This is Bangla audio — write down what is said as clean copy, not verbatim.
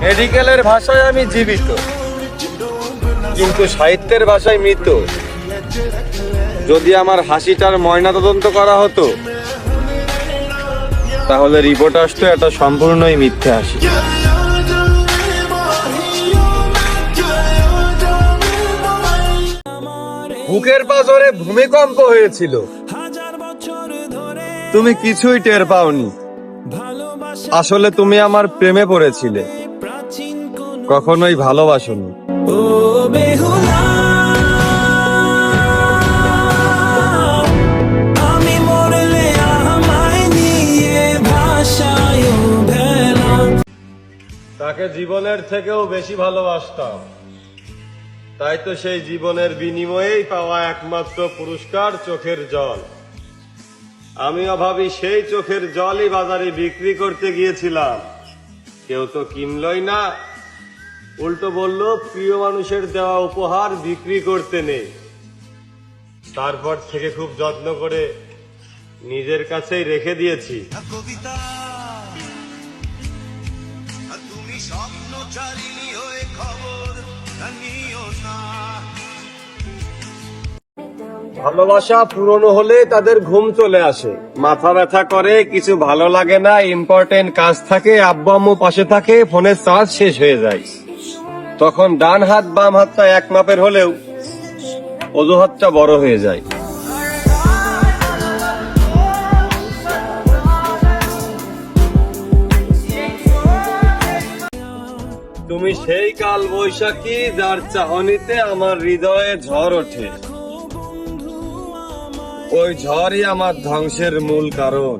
মেডিকেলের ভাষায় আমি জীবিত, কিন্তু সাহিত্যের ভাষায় মৃত। যদি আমার হাসিটার ময়নাতদন্ত করা হতো, তাহলে রিপোর্ট আসতো এটা সম্পূর্ণই মিথ্যে হাসি। বুকের পাঁজরে ভূমিকম্প হয়েছিল, তুমি কিছুই টের পাওনি। আসলে তুমি আমার প্রেমে পড়েছিলে, কখনোই ভালোবাসোনি। তাকে জীবনের থেকেও বেশি ভালোবাসতাম, তাই তো সেই জীবনের বিনিময়েই পাওয়া একমাত্র পুরস্কার চোখের জল। আমি অভাবী সেই চোখের জলই বাজারে বিক্রি করতে গিয়েছিলাম, কেউ তো কিনলই না, উল্টো বলল প্রিয় মানুষের দেওয়া উপহার বিক্রি করতে নেই। তারপর থেকে খুব যত্ন করে নিজের কাছেই রেখে দিয়েছি। ভালোবাসা পুরনো হলে তাদের ঘুম চলে আসে, মাথা ব্যথা করে, কিছু ভালো লাগে না, ইম্পর্টেন্ট কাজ থাকে, আব্বু আম্মু পাশে থাকে, ফোনের চার্জ শেষ হয়ে যায়। তখন ডান হাত বাম হাতটা এক মাপের হলেও অজুহাতটা বড় হয়ে যায়। তুমি সেই কাল বৈশাখী, যার চাহনিতে আমার হৃদয়ে ঝড় ওঠে। ওই ঝড়ই আমার ধ্বংসের মূল কারণ।